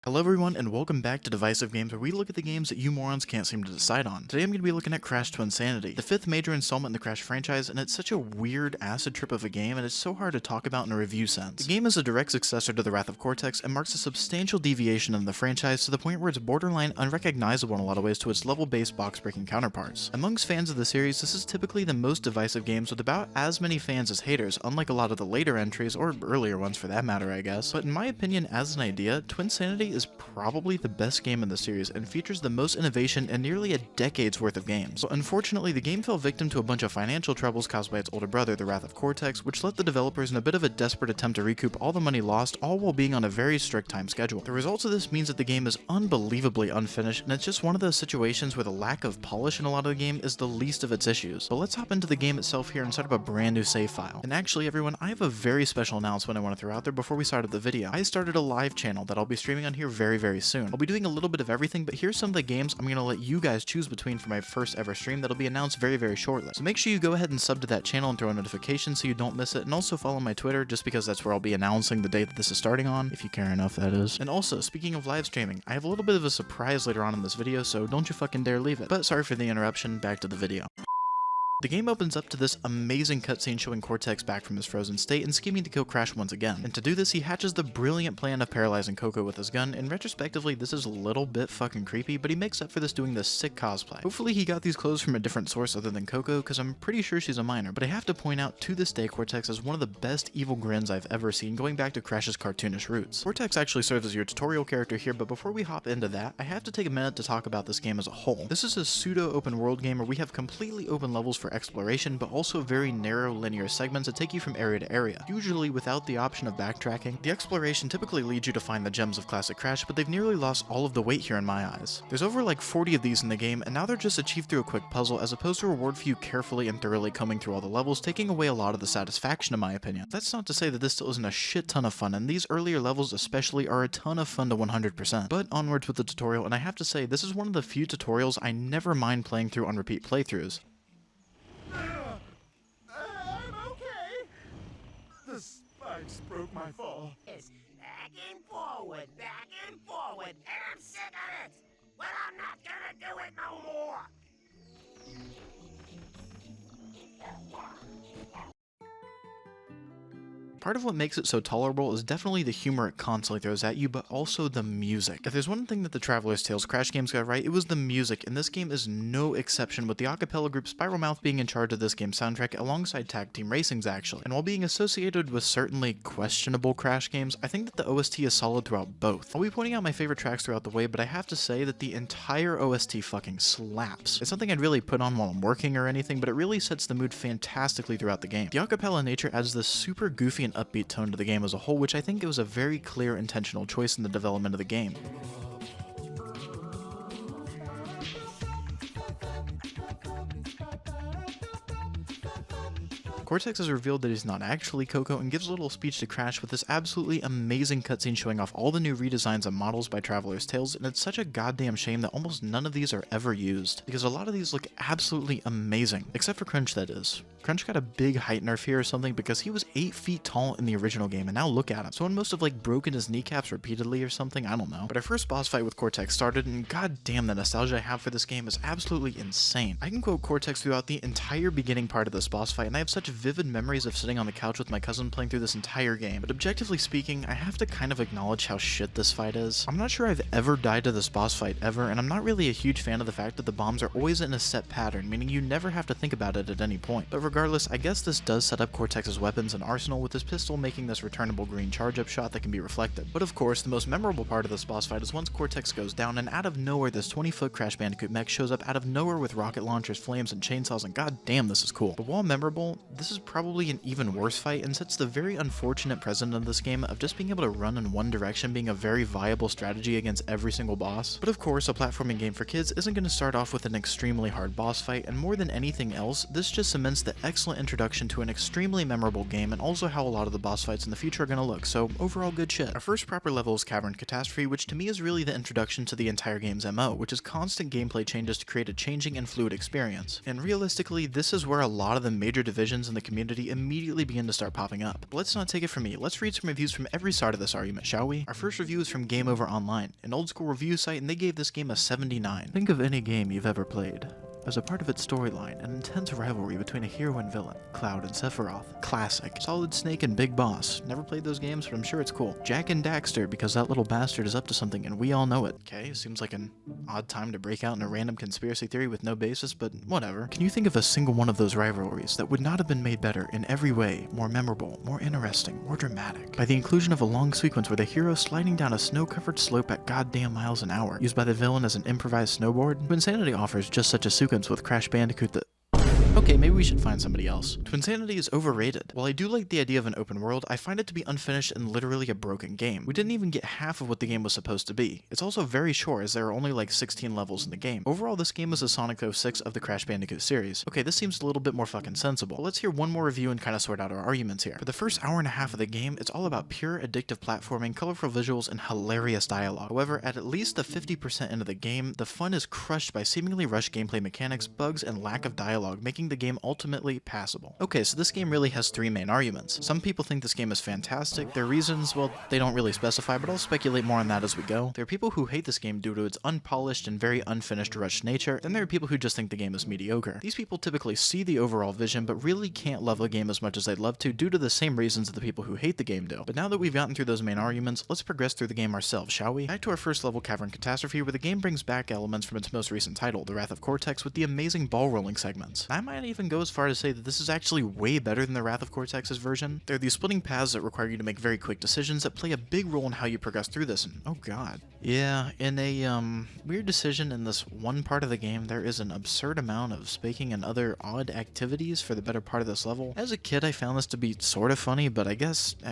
Hello everyone and welcome back to Divisive Games, where we look at the games that you morons can't seem to decide on. Today I'm going to be looking at Crash Twinsanity, the 5th major installment in the Crash franchise, and it's such a weird acid trip of a game and it's so hard to talk about in a review sense. The game is a direct successor to The Wrath of Cortex and marks a substantial deviation in the franchise to the point where it's borderline unrecognizable in a lot of ways to its level-based box-breaking counterparts. Amongst fans of the series, this is typically the most divisive games with about as many fans as haters, unlike a lot of the later entries, or earlier ones for that matter I guess. But in my opinion, as an idea, Twinsanity is probably the best game in the series and features the most innovation in nearly a decade's worth of games. But unfortunately, the game fell victim to a bunch of financial troubles caused by its older brother, The Wrath of Cortex, which left the developers in a bit of a desperate attempt to recoup all the money lost, all while being on a very strict time schedule. The results of this means that the game is unbelievably unfinished, and it's just one of those situations where the lack of polish in a lot of the game is the least of its issues. But let's hop into the game itself here and set up a brand new save file. And actually everyone, I have a very special announcement I want to throw out there before we start up the video. I started a live channel that I'll be streaming on here very soon. I'll be doing a little bit of everything, but here's some of the games I'm going to let you guys choose between for my first ever stream that'll be announced very shortly. So make sure you go ahead and sub to that channel and throw a notification so you don't miss it, and also follow my Twitter just because that's where I'll be announcing the day that this is starting on, if you care enough that is. And also, speaking of live streaming, I have a little bit of a surprise later on in this video, so don't you fucking dare leave it. But sorry for the interruption, back to the video. The game opens up to this amazing cutscene showing Cortex back from his frozen state and scheming to kill Crash once again. And to do this, he hatches the brilliant plan of paralyzing Coco with his gun, and retrospectively this is a little bit fucking creepy, but he makes up for this doing this sick cosplay. Hopefully he got these clothes from a different source other than Coco, because I'm pretty sure she's a minor, but I have to point out, to this day, Cortex has one of the best evil grins I've ever seen, going back to Crash's cartoonish roots. Cortex actually serves as your tutorial character here, but before we hop into that, I have to take a minute to talk about this game as a whole. This is a pseudo-open world game where we have completely open levels for exploration, but also very narrow linear segments that take you from area to area, usually without the option of backtracking. The exploration typically leads you to find the gems of classic Crash, but they've nearly lost all of the weight here in my eyes. There's over like 40 of these in the game, and now they're just achieved through a quick puzzle as opposed to a reward for you carefully and thoroughly combing through all the levels, taking away a lot of the satisfaction in my opinion. That's not to say that this still isn't a shit ton of fun, and these earlier levels especially are a ton of fun to 100%. But onwards with the tutorial, and I have to say this is one of the few tutorials I never mind playing through on repeat playthroughs. The spikes broke my fall. It's back and forward, and I'm sick of it! Well, I'm not gonna do it no more! Part of what makes it so tolerable is definitely the humor it constantly throws at you, but also the music. If there's one thing that the Traveler's Tales Crash games got right, it was the music, and this game is no exception, with the acapella group Spiral Mouth being in charge of this game's soundtrack alongside Tag Team Racing's actually. And while being associated with certainly questionable Crash games, I think that the OST is solid throughout both. I'll be pointing out my favorite tracks throughout the way, but I have to say that the entire OST fucking slaps. It's something I'd really put on while I'm working or anything, but it really sets the mood fantastically throughout the game. The acapella nature adds this super goofy and upbeat tone to the game as a whole, which I think it was a very clear intentional choice in the development of the game. Cortex has revealed that he's not actually Coco and gives a little speech to Crash with this absolutely amazing cutscene showing off all the new redesigns and models by Traveler's Tales, and it's such a goddamn shame that almost none of these are ever used, because a lot of these look absolutely amazing, except for Crunch, that is. Crunch got a big height nerf here or something because he was 8 feet tall in the original game, and now look at him. Someone must have like broken his kneecaps repeatedly or something, I don't know. But our first boss fight with Cortex started, and goddamn, the nostalgia I have for this game is absolutely insane. I can quote Cortex throughout the entire beginning part of this boss fight, and I have such vivid memories of sitting on the couch with my cousin playing through this entire game. But objectively speaking, I have to kind of acknowledge how shit this fight is. I'm not sure I've ever died to this boss fight ever, and I'm not really a huge fan of the fact that the bombs are always in a set pattern, meaning you never have to think about it at any point. But regardless, I guess this does set up Cortex's weapons and arsenal, with his pistol making this returnable green charge-up shot that can be reflected. But of course, the most memorable part of this boss fight is once Cortex goes down, and out of nowhere this 20-foot Crash Bandicoot mech shows up out of nowhere with rocket launchers, flames, and chainsaws, and goddamn, this is cool. But while memorable, this is probably an even worse fight, and sets the very unfortunate precedent of this game of just being able to run in one direction being a very viable strategy against every single boss. But of course, a platforming game for kids isn't going to start off with an extremely hard boss fight, and more than anything else, this just cements the excellent introduction to an extremely memorable game, and also how a lot of the boss fights in the future are going to look, so overall good shit. Our first proper level is Cavern Catastrophe, which to me is really the introduction to the entire game's MO, which is constant gameplay changes to create a changing and fluid experience. And realistically, this is where a lot of the major divisions in the the community immediately begin to start popping up. But let's not take it from me, let's read some reviews from every side of this argument, shall we? Our first review is from Game Over Online, an old school review site, and they gave this game a 79. Think of any game you've ever played. As a part of its storyline, an intense rivalry between a hero and villain, Cloud and Sephiroth. Classic. Solid Snake and Big Boss. Never played those games, but I'm sure it's cool. Jack and Daxter, because that little bastard is up to something and we all know it. Okay, seems like an odd time to break out in a random conspiracy theory with no basis, but whatever. Can you think of a single one of those rivalries that would not have been made better in every way, more memorable, more interesting, more dramatic, by the inclusion of a long sequence where the hero sliding down a snow-covered slope at goddamn miles an hour, used by the villain as an improvised snowboard? Twinsanity offers just such a sequence with Crash Bandicoot that... Okay, maybe we should find somebody else. Twinsanity is overrated. While I do like the idea of an open world, I find it to be unfinished and literally a broken game. We didn't even get half of what the game was supposed to be. It's also very short, as there are only like 16 levels in the game. Overall, this game is a Sonic 06 of the Crash Bandicoot series. Okay, this seems a little bit more fucking sensible. But let's hear one more review and kind of sort out our arguments here. For the first hour and a half of the game, it's all about pure addictive platforming, colorful visuals, and hilarious dialogue. However, at least the 50% into the game, the fun is crushed by seemingly rushed gameplay mechanics, bugs, and lack of dialogue, making the game ultimately passable. Okay, so this game really has three main arguments. Some people think this game is fantastic. Their reasons, well, they don't really specify, but I'll speculate more on that as we go. There are people who hate this game due to its unpolished and very unfinished rushed nature. Then there are people who just think the game is mediocre. These people typically see the overall vision, but really can't love the game as much as they'd love to due to the same reasons that the people who hate the game do. But now that we've gotten through those main arguments, let's progress through the game ourselves, shall we? Back to our first level, Cavern Catastrophe, where the game brings back elements from its most recent title, The Wrath of Cortex, with the amazing ball rolling segments. I might even go as far to say that this is actually way better than the Wrath of Cortex's version. There are these splitting paths that require you to make very quick decisions that play a big role in how you progress through this, and oh god. Yeah, in a weird decision in this one part of the game, there is an absurd amount of spaking and other odd activities for the better part of this level. As a kid, I found this to be sort of funny, but I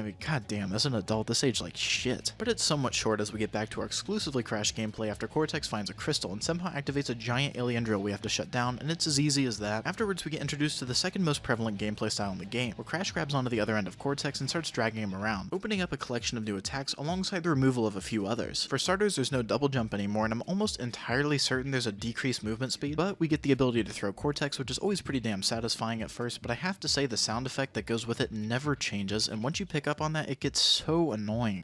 mean, goddamn, as an adult, this aged like shit. But it's somewhat short as we get back to our exclusively Crash gameplay after Cortex finds a crystal and somehow activates a giant alien drill we have to shut down, and it's as easy as that. Afterwards, we get introduced to the second most prevalent gameplay style in the game, where Crash grabs onto the other end of Cortex and starts dragging him around, opening up a collection of new attacks alongside the removal of a few others. For starters, there's no double jump anymore, and I'm almost entirely certain there's a decreased movement speed, but we get the ability to throw Cortex, which is always pretty damn satisfying at first, but I have to say the sound effect that goes with it never changes, and once you pick up on that, it gets so annoying.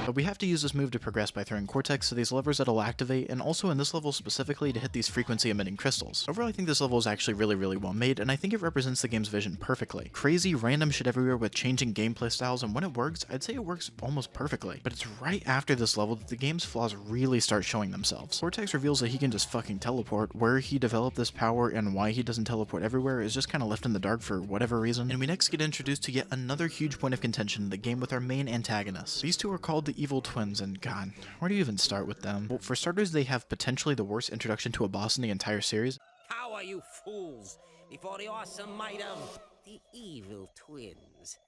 But we have to use this move to progress by throwing Cortex to these levers that'll activate, and also in this level specifically to hit these frequency-emitting crystals. Overall, I think this level is actually really well made, and I think it represents the game's vision perfectly. Crazy, random shit everywhere with changing gameplay styles, and when it works, I'd say it works almost perfectly. But it's right after this level that the game's flaws really start showing themselves. Cortex reveals that he can just fucking teleport. Where he developed this power and why he doesn't teleport everywhere is just kind of left in the dark for whatever reason. And we next get introduced to yet another huge point of contention in the game with our main antagonists. These two are called the Evil Twins, and god, where do you even start with them? Well, for starters, they have potentially the worst introduction to a boss in the entire series. How are you fools before the awesome might of the Evil Twins?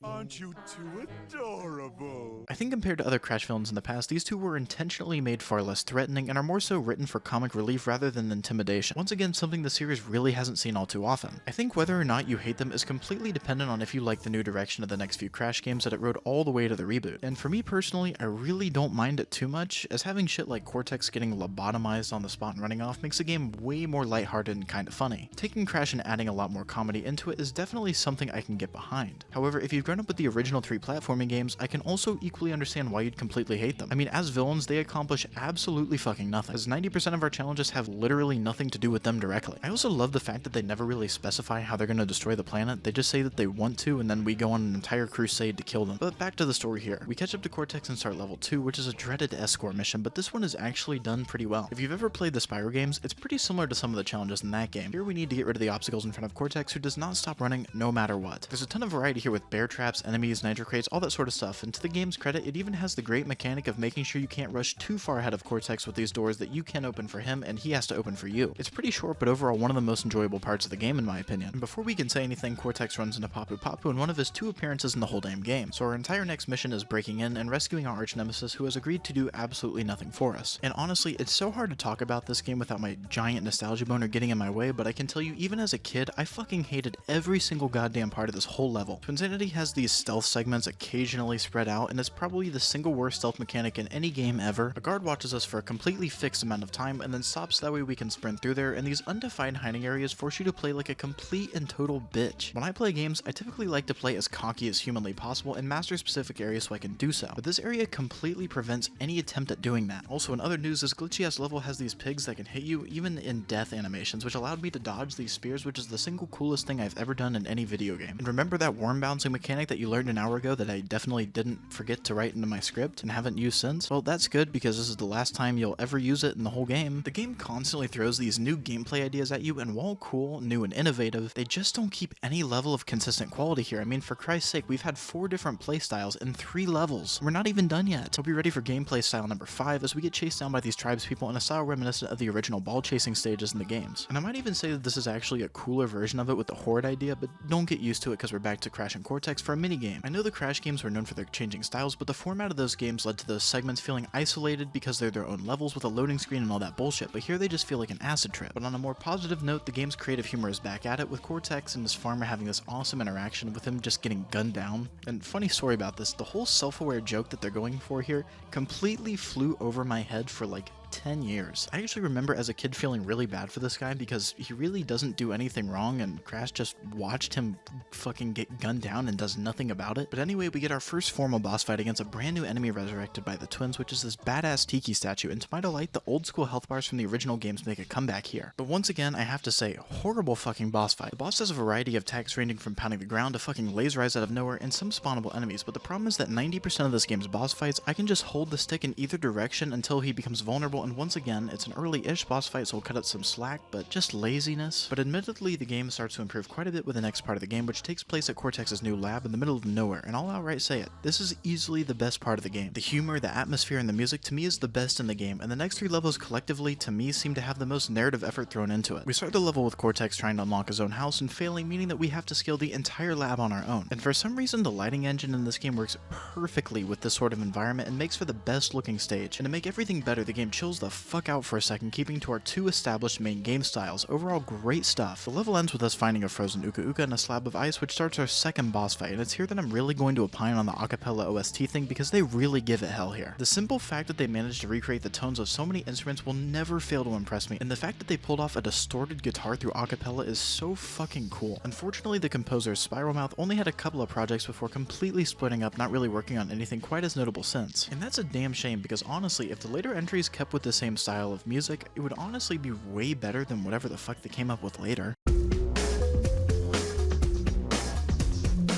Aren't you too adorable? I think compared to other Crash villains in the past, these two were intentionally made far less threatening and are more so written for comic relief rather than intimidation. Once again, something the series really hasn't seen all too often. I think whether or not you hate them is completely dependent on if you like the new direction of the next few Crash games that it rode all the way to the reboot. And for me personally, I really don't mind it too much, as having shit like Cortex getting lobotomized on the spot and running off makes the game way more lighthearted and kinda funny. Taking Crash and adding a lot more comedy into it is definitely something I can get behind. However, if you've grown up with the original 3 platforming games, I can also equally understand why you'd completely hate them. I mean, as villains, they accomplish absolutely fucking nothing, as 90% of our challenges have literally nothing to do with them directly. I also love the fact that they never really specify how they're gonna destroy the planet. They just say that they want to, and then we go on an entire crusade to kill them. But back to the story here. We catch up to Cortex and start level 2, which is a dreaded escort mission, but this one is actually done pretty well. If you've ever played the Spyro games, it's pretty similar to some of the challenges in that game. Here we need to get rid of the obstacles in front of Cortex, who does not stop running no matter what. There's a ton of variety here with bear traps, enemies, nitro crates, all that sort of stuff, and to the game's credit, it even has the great mechanic of making sure you can't rush too far ahead of Cortex with these doors that you can open for him and he has to open for you. It's pretty short, but overall one of the most enjoyable parts of the game in my opinion. And before we can say anything, Cortex runs into Papu Papu in one of his 2 appearances in the whole damn game, so our entire next mission is breaking in and rescuing our arch nemesis who has agreed to do absolutely nothing for us. And honestly, it's so hard to talk about this game without my giant nostalgia boner getting in my way, but I can tell you, even as a kid, I fucking hated every single goddamn part of this whole level. Twinsanity only has these stealth segments occasionally spread out, and it's probably the single worst stealth mechanic in any game ever. A guard watches us for a completely fixed amount of time and then stops, that way we can sprint through there, and these undefined hiding areas force you to play like a complete and total bitch. When I play games, I typically like to play as cocky as humanly possible and master specific areas so I can do so, but this area completely prevents any attempt at doing that. Also, in other news, this glitchy ass level has these pigs that can hit you even in death animations, which allowed me to dodge these spears, which is the single coolest thing I've ever done in any video game. And remember that worm bouncing mechanic that you learned an hour ago that I definitely didn't forget to write into my script and haven't used since? Well, that's good, because this is the last time you'll ever use it in the whole game. The game constantly throws these new gameplay ideas at you, and while cool, new, and innovative, they just don't keep any level of consistent quality here. I mean, for Christ's sake, we've had 4 different playstyles in 3 levels. We're not even done yet. Hope you're ready for gameplay style number 5 as we get chased down by these tribespeople in a style reminiscent of the original ball chasing stages in the games. And I might even say that this is actually a cooler version of it with the horde idea, but don't get used to it because we're back to Crash and Cortex for a minigame. I know the Crash games were known for their changing styles, but the format of those games led to those segments feeling isolated because they're their own levels with a loading screen and all that bullshit, but here they just feel like an acid trip. But on a more positive note, the game's creative humor is back at it, with Cortex and his farmer having this awesome interaction with him just getting gunned down. And funny story about this, the whole self-aware joke that they're going for here completely flew over my head for like 10 years. I actually remember as a kid feeling really bad for this guy because he really doesn't do anything wrong, and Crash just watched him fucking get gunned down and does nothing about it. But anyway, we get our first formal boss fight against a brand new enemy resurrected by the twins, which is this badass tiki statue, and to my delight, the old school health bars from the original games make a comeback here. But once again, I have to say, horrible fucking boss fight. The boss has a variety of attacks ranging from pounding the ground to fucking laser eyes out of nowhere and some spawnable enemies, but the problem is that 90% of this game's boss fights, I can just hold the stick in either direction until he becomes vulnerable, and once again, it's an early-ish boss fight, so we'll cut out some slack, but just laziness. But admittedly, the game starts to improve quite a bit with the next part of the game, which takes place at Cortex's new lab in the middle of nowhere, and I'll outright say it, this is easily the best part of the game. The humor, the atmosphere, and the music to me is the best in the game, and the next 3 levels collectively to me seem to have the most narrative effort thrown into it. We start the level with Cortex trying to unlock his own house and failing, meaning that we have to scale the entire lab on our own. And for some reason, the lighting engine in this game works perfectly with this sort of environment and makes for the best looking stage. And to make everything better, the game chills the fuck out for a second, keeping to our 2 established main game styles. Overall, great stuff. The level ends with us finding a frozen Uka Uka and a slab of ice, which starts our second boss fight, and it's here that I'm really going to opine on the acapella OST thing because they really give it hell here. The simple fact that they managed to recreate the tones of so many instruments will never fail to impress me, and the fact that they pulled off a distorted guitar through acapella is so fucking cool. Unfortunately, the composer Spiral Mouth only had a couple of projects before completely splitting up, not really working on anything quite as notable since. And that's a damn shame, because honestly, if the later entries kept with the same style of music, it would honestly be way better than whatever the fuck they came up with later.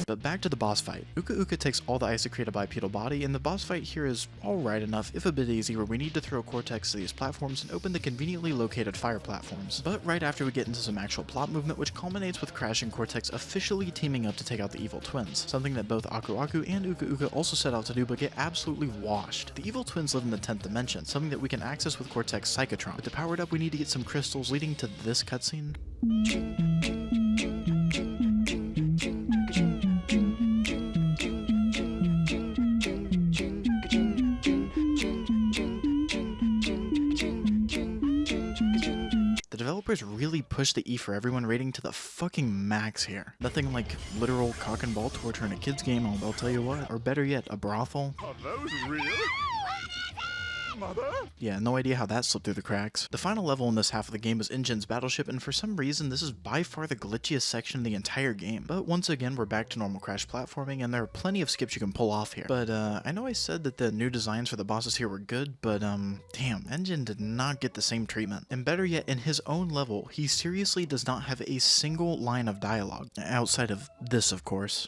But back to the boss fight. Uka Uka takes all the ice to create a bipedal body, and the boss fight here is alright enough, if a bit easy, where we need to throw Cortex to these platforms and open the conveniently located fire platforms. But right after we get into some actual plot movement, which culminates with Crash and Cortex officially teaming up to take out the evil twins, something that both Aku Aku and Uka Uka also set out to do but get absolutely washed. The evil twins live in the 10th dimension, something that we can access with Cortex Psychotron, but to power it up we need to get some crystals, leading to this cutscene. Developers really pushed the E for Everyone rating to the fucking max here. Nothing like literal cock and ball torture in a kid's game, I'll tell you what. Or better yet, a brothel. Are those real? Mother? Yeah, no idea how that slipped through the cracks. The final level in this half of the game is Engine's battleship, and for some reason this is by far the glitchiest section in the entire game. But once again, we're back to normal Crash platforming, and there are plenty of skips you can pull off here. But I know I said that the new designs for the bosses here were good, but damn, Engine did not get the same treatment. And better yet, in his own level, he seriously does not have a single line of dialogue. Outside of this, of course.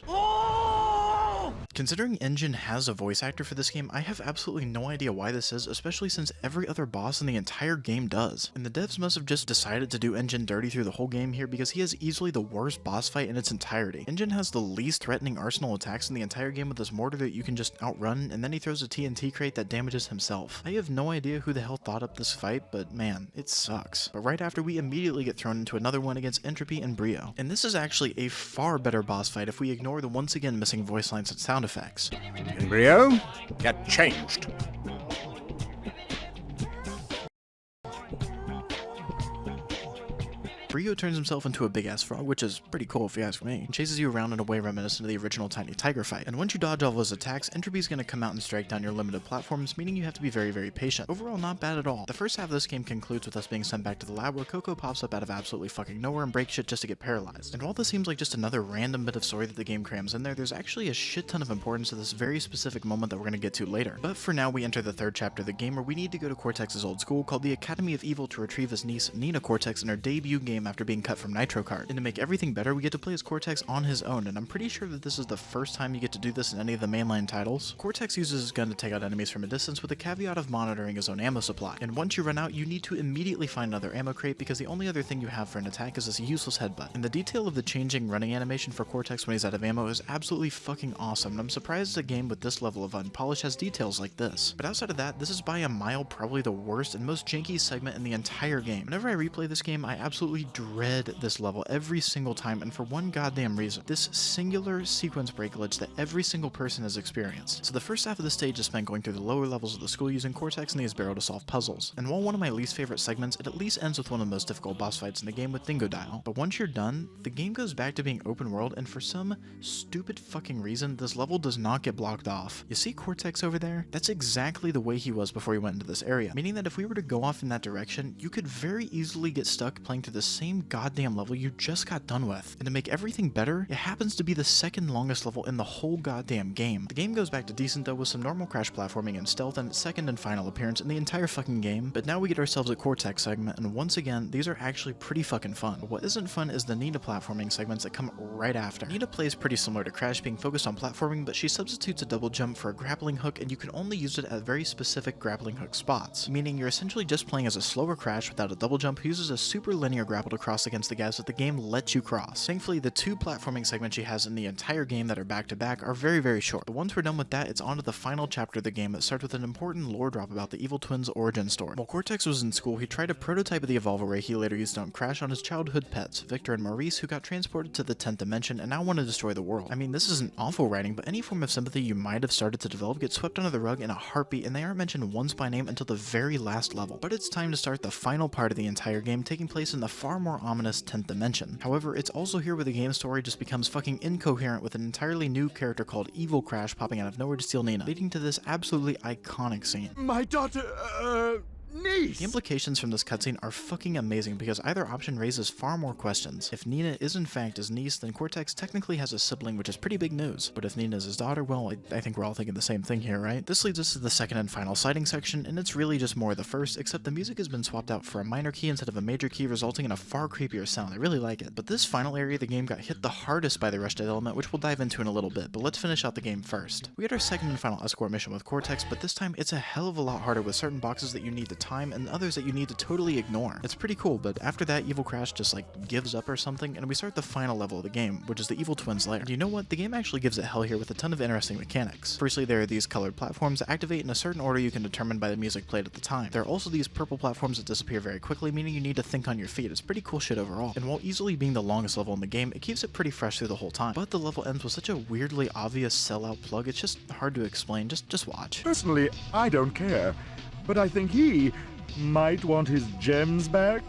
Considering Engine has a voice actor for this game, I have absolutely no idea why this is, especially since every other boss in the entire game does. And the devs must have just decided to do Engine dirty through the whole game here because he has easily the worst boss fight in its entirety. Engine has the least threatening arsenal attacks in the entire game with this mortar that you can just outrun, and then he throws a TNT crate that damages himself. I have no idea who the hell thought up this fight, but man, it sucks. But right after, we immediately get thrown into another one against Entropy and Brio. And this is actually a far better boss fight if we ignore the once again missing voice lines and sound effects. Embryo, get changed. Brio turns himself into a big-ass frog, which is pretty cool if you ask me, and chases you around in a way reminiscent of the original Tiny Tiger fight. And once you dodge all of his attacks, Entropy's gonna come out and strike down your limited platforms, meaning you have to be very, very patient. Overall, not bad at all. The first half of this game concludes with us being sent back to the lab where Coco pops up out of absolutely fucking nowhere and breaks shit just to get paralyzed. And while this seems like just another random bit of story that the game crams in there's actually a shit ton of importance to this very specific moment that we're gonna get to later. But for now, we enter the third chapter of the game where we need to go to Cortex's old school called the Academy of Evil to retrieve his niece, Nina Cortex, in her debut game after being cut from Nitro Card. And to make everything better, we get to play as Cortex on his own, and I'm pretty sure that this is the first time you get to do this in any of the mainline titles. Cortex uses his gun to take out enemies from a distance with the caveat of monitoring his own ammo supply. And once you run out, you need to immediately find another ammo crate because the only other thing you have for an attack is this useless headbutt. And the detail of the changing running animation for Cortex when he's out of ammo is absolutely fucking awesome, and I'm surprised a game with this level of unpolish has details like this. But outside of that, this is by a mile probably the worst and most janky segment in the entire game. Whenever I replay this game, I absolutely dread this level every single time, and for one goddamn reason. This singular sequence break glitch that every single person has experienced. So the first half of the stage is spent going through the lower levels of the school using Cortex and his barrel to solve puzzles. And while one of my least favorite segments, it at least ends with one of the most difficult boss fights in the game with Dingodile. But once you're done, the game goes back to being open world, and for some stupid fucking reason, this level does not get blocked off. You see Cortex over there? That's exactly the way he was before he went into this area, meaning that if we were to go off in that direction, you could very easily get stuck playing through the same goddamn level you just got done with. And to make everything better, it happens to be the second longest level in the whole goddamn game. The game goes back to decent though with some normal crash platforming and stealth and its second and final appearance in the entire fucking game, but now we get ourselves a Cortex segment, and once again, these are actually pretty fucking fun. But what isn't fun is the Nina platforming segments that come right after. Nina plays pretty similar to Crash, being focused on platforming, but she substitutes a double jump for a grappling hook, and you can only use it at very specific grappling hook spots, meaning you're essentially just playing as a slower Crash without a double jump who uses a super linear grapple to cross against the gaps that the game lets you cross. Thankfully, the two platforming segments she has in the entire game that are back to back are very, very short. But once we're done with that, it's on to the final chapter of the game that starts with an important lore drop about the evil twins' origin story. While Cortex was in school, he tried a prototype of the Evolver Ray he later used on Crash on his childhood pets, Victor and Maurice, who got transported to the 10th dimension and now want to destroy the world. I mean, this isn't awful writing, but any form of sympathy you might have started to develop gets swept under the rug in a heartbeat, and they aren't mentioned once by name until the very last level. But it's time to start the final part of the entire game, taking place in the far more ominous 10th dimension. However, it's also here where the game story just becomes fucking incoherent with an entirely new character called Evil Crash popping out of nowhere to steal Nina, leading to this absolutely iconic scene. My daughter, niece! The implications from this cutscene are fucking amazing because either option raises far more questions. If Nina is in fact his niece, then Cortex technically has a sibling, which is pretty big news. But if Nina is his daughter, well, I think we're all thinking the same thing here, right? This leads us to the second and final sighting section, and it's really just more of the first, except the music has been swapped out for a minor key instead of a major key, resulting in a far creepier sound. I really like it. But this final area of the game got hit the hardest by the rush dead element, which we'll dive into in a little bit, but let's finish out the game first. We had our second and final escort mission with Cortex, but this time it's a hell of a lot harder with certain boxes that you need to time and others that you need to totally ignore. It's pretty cool, but after that, Evil Crash just like gives up or something, and we start the final level of the game, which is the Evil Twins' lair. And you know what? The game actually gives it hell here with a ton of interesting mechanics. Firstly, there are these colored platforms that activate in a certain order you can determine by the music played at the time. There are also these purple platforms that disappear very quickly, meaning you need to think on your feet. It's pretty cool shit overall. And while easily being the longest level in the game, it keeps it pretty fresh through the whole time. But the level ends with such a weirdly obvious sellout plug, it's just hard to explain. Just watch. Personally, I don't care, but I think he might want his gems back.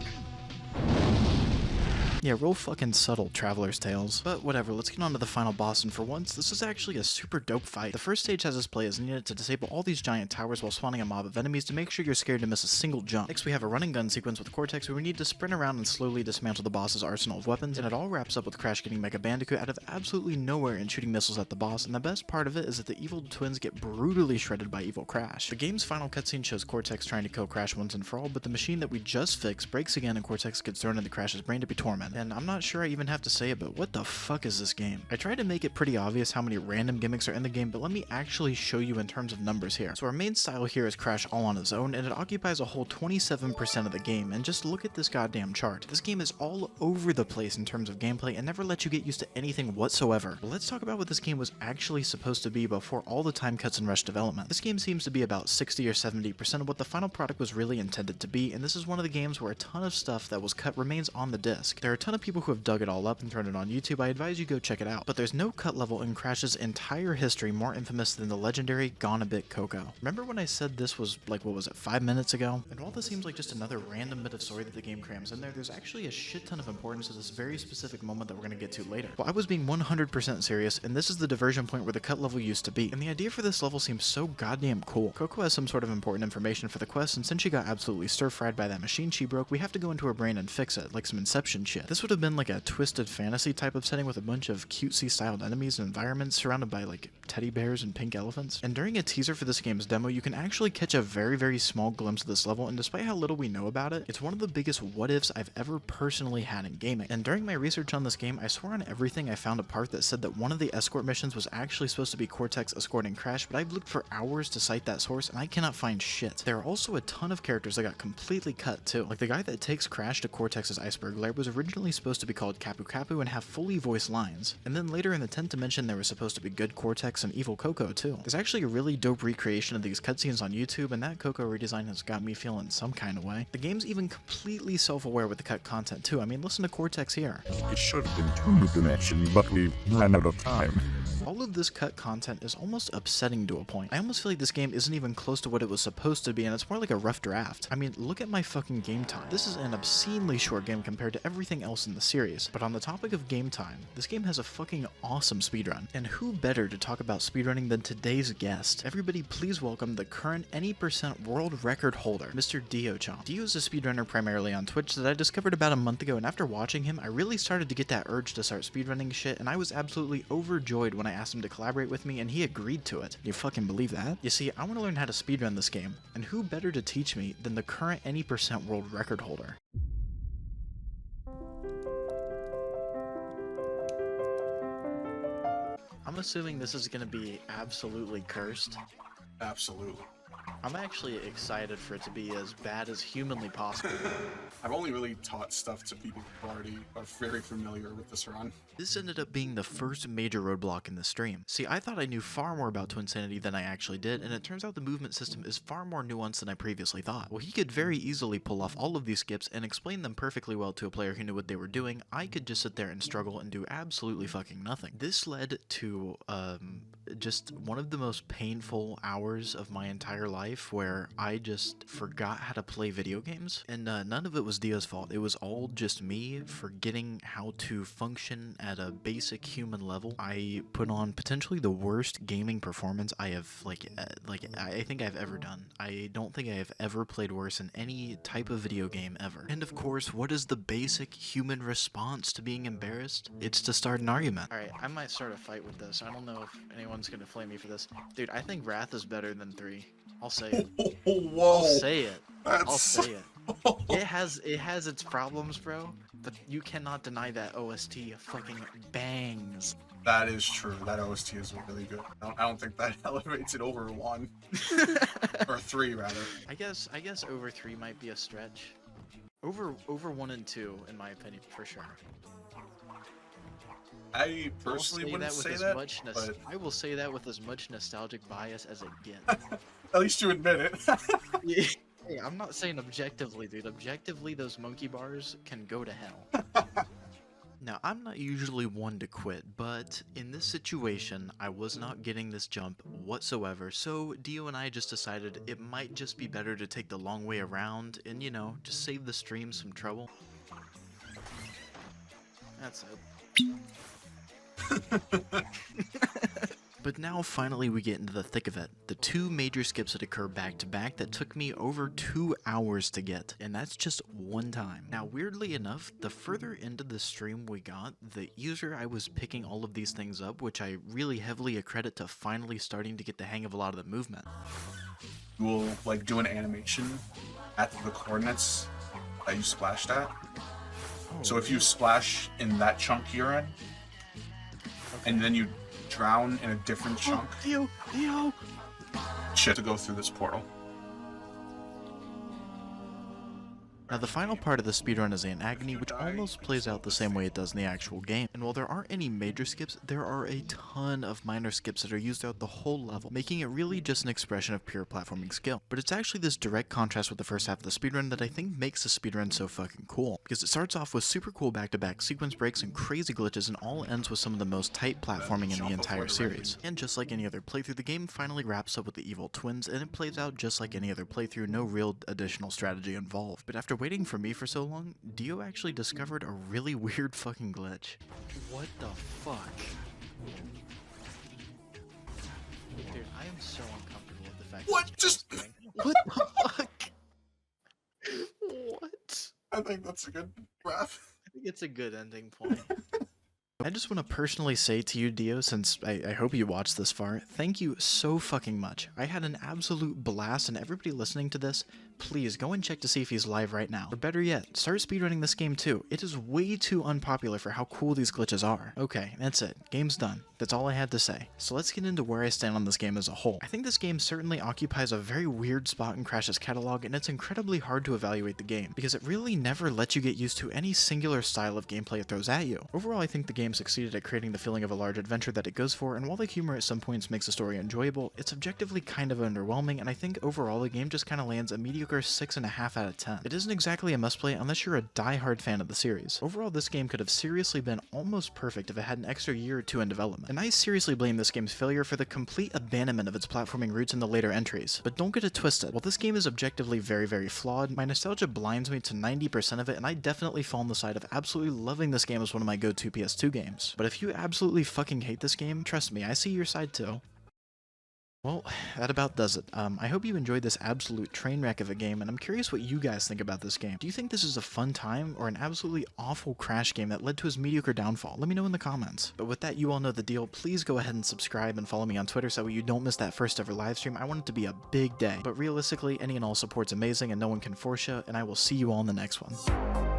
Yeah, real fucking subtle Traveler's Tales. But whatever, let's get on to the final boss, and for once, this is actually a super dope fight. The first stage has us play as needed to disable all these giant towers while spawning a mob of enemies to make sure you're scared to miss a single jump. Next, we have a running gun sequence with Cortex where we need to sprint around and slowly dismantle the boss's arsenal of weapons, and it all wraps up with Crash getting Mega Bandicoot out of absolutely nowhere and shooting missiles at the boss, and the best part of it is that the evil twins get brutally shredded by Evil Crash. The game's final cutscene shows Cortex trying to kill Crash once and for all, but the machine that we just fixed breaks again and Cortex gets thrown into Crash's brain to be tormented. And I'm not sure I even have to say it, but what the fuck is this game? I tried to make it pretty obvious how many random gimmicks are in the game, but let me actually show you in terms of numbers here. So our main style here is Crash all on his own, and it occupies a whole 27% of the game, and just look at this goddamn chart. This game is all over the place in terms of gameplay and never lets you get used to anything whatsoever. But let's talk about what this game was actually supposed to be before all the time cuts and rush development. This game seems to be about 60 or 70% of what the final product was really intended to be, and this is one of the games where a ton of stuff that was cut remains on the disc. There are ton of people who have dug it all up and thrown it on YouTube. I advise you go check it out. But there's no cut level in Crash's entire history more infamous than the legendary Gone a Bit Coco. Remember when I said this was like, what was it, 5 minutes ago? And while this seems like just another random bit of story that the game crams in there's actually a shit ton of importance to this very specific moment that we're going to get to later. Well, I was being 100% serious, and this is the diversion point where the cut level used to be. And the idea for this level seems so goddamn cool. Coco has some sort of important information for the quest, and since she got absolutely stir-fried by that machine she broke, we have to go into her brain and fix it, like some Inception shit. This would have been like a twisted fantasy type of setting with a bunch of cutesy styled enemies and environments surrounded by like teddy bears and pink elephants. And during a teaser for this game's demo, you can actually catch a very small glimpse of this level, and despite how little we know about it, it's one of the biggest what-ifs I've ever personally had in gaming. And during my research on this game, I swore on everything I found a part that said that one of the escort missions was actually supposed to be Cortex escorting Crash, but I've looked for hours to cite that source and I cannot find shit. There are also a ton of characters that got completely cut too. Like the guy that takes Crash to Cortex's iceberg lair was originally supposed to be called Capu Capu and have fully voiced lines. And then later in the 10th dimension there was supposed to be good Cortex and evil Coco too. There's actually a really dope recreation of these cutscenes on YouTube, and that Coco redesign has got me feeling some kind of way. The game's even completely self-aware with the cut content too. I mean, listen to Cortex here. It should have been 2 dimension, but we ran out of time. All of this cut content is almost upsetting to a point. I almost feel like this game isn't even close to what it was supposed to be, and it's more like a rough draft. I mean, look at my fucking game time. This is an obscenely short game compared to everything else in the series. But on the topic of game time, this game has a fucking awesome speedrun. And who better to talk about speedrunning than today's guest? Everybody please welcome the current any % world record holder, Mr. DeoChomp. Dio is a speedrunner primarily on Twitch that I discovered about a month ago, and after watching him, I really started to get that urge to start speedrunning shit, and I was absolutely overjoyed when I asked him to collaborate with me, and he agreed to it. You fucking believe that? You see, I want to learn how to speedrun this game, and who better to teach me than the current any % world record holder? I'm assuming this is going to be absolutely cursed. Absolutely. I'm actually excited for it to be as bad as humanly possible. I've only really taught stuff to people who already are very familiar with this run. This ended up being the first major roadblock in the stream. See, I thought I knew far more about Twinsanity than I actually did, and it turns out the movement system is far more nuanced than I previously thought. Well, he could very easily pull off all of these skips and explain them perfectly well to a player who knew what they were doing. I could just sit there and struggle and do absolutely fucking nothing. This led to, just one of the most painful hours of my entire life where I just forgot how to play video games, and none of it was Dio's fault. It was all just me forgetting how to function at a basic human level. I put on potentially the worst gaming performance I have I think I've ever done. I don't think I have ever played worse in any type of video game ever. And of course, what is the basic human response to being embarrassed? It's to start an argument. Alright, I might start a fight with this. I don't know if anyone's gonna flame me for this. Dude, I think Wrath is better than 3. I'll say it. Whoa! I'll say it. That's... I'll say it. It has its problems, bro, but you cannot deny that OST fucking bangs. That is true. That OST is really good. I don't think that elevates it over 1. Or 3, rather. I guess over 3 might be a stretch. Over 1 and 2, in my opinion, for sure. I personally wouldn't say that, but... I will say that with as much nostalgic bias as it gets. At least you admit it. Hey, I'm not saying objectively, dude. Objectively, those monkey bars can go to hell. Now, I'm not usually one to quit, but in this situation, I was not getting this jump whatsoever, so Dio and I just decided it might just be better to take the long way around and, you know, just save the stream some trouble. That's it. But now finally we get into the thick of it. The 2 major skips that occur back to back that took me over 2 hours to get, and that's just one time. Now weirdly enough, the further into the stream we got, the easier I was picking all of these things up, which I really heavily accredit to finally starting to get the hang of a lot of the movement. We'll like do an animation at the coordinates that you splashed at. Oh, So if you splash in that chunk you're in, and then you drown in a different chunk, Dio! shit to go through this portal. Now the final part of the speedrun is an agony, which almost plays out the same way it does in the actual game. And while there aren't any major skips, there are a ton of minor skips that are used throughout the whole level, making it really just an expression of pure platforming skill. But it's actually this direct contrast with the first half of the speedrun that I think makes the speedrun so fucking cool, because it starts off with super cool back-to-back sequence breaks and crazy glitches, and all ends with some of the most tight platforming in the entire series. And just like any other playthrough, the game finally wraps up with the evil twins, and it plays out just like any other playthrough, no real additional strategy involved. But after waiting for me for so long, Dio actually discovered a really weird fucking glitch. What the fuck? Dude, I am so uncomfortable with the fact What? that Just. what the fuck? What? I think that's a good graph. I think it's a good ending point. I just want to personally say to you, Dio, since I hope you watched this far, thank you so fucking much. I had an absolute blast, and everybody listening to this, please go and check to see if he's live right now. Or better yet, start speedrunning this game too. It is way too unpopular for how cool these glitches are. Okay, that's it. Game's done. That's all I had to say. So let's get into where I stand on this game as a whole. I think this game certainly occupies a very weird spot in Crash's catalog, and it's incredibly hard to evaluate the game, because it really never lets you get used to any singular style of gameplay it throws at you. Overall, I think the game succeeded at creating the feeling of a large adventure that it goes for, and while the humor at some points makes the story enjoyable, it's objectively kind of underwhelming, and I think overall the game just kind of lands a mediocre 6.5 out of 10. It isn't exactly a must-play unless you're a die-hard fan of the series. Overall, this game could have seriously been almost perfect if it had an extra year or two in development, and I seriously blame this game's failure for the complete abandonment of its platforming roots in the later entries. But don't get it twisted, while this game is objectively very flawed, my nostalgia blinds me to 90% of it, and I definitely fall on the side of absolutely loving this game as one of my go-to PS2 games. But if you absolutely fucking hate this game, trust me, I see your side too. Well, that about does it. I hope you enjoyed this absolute train wreck of a game, and I'm curious what you guys think about this game. Do you think this is a fun time, or an absolutely awful Crash game that led to his mediocre downfall? Let me know in the comments. But with that, you all know the deal. Please go ahead and subscribe and follow me on Twitter so you don't miss that first ever live stream. I want it to be a big day. But realistically, any and all support's amazing, and no one can force you, and I will see you all in the next one.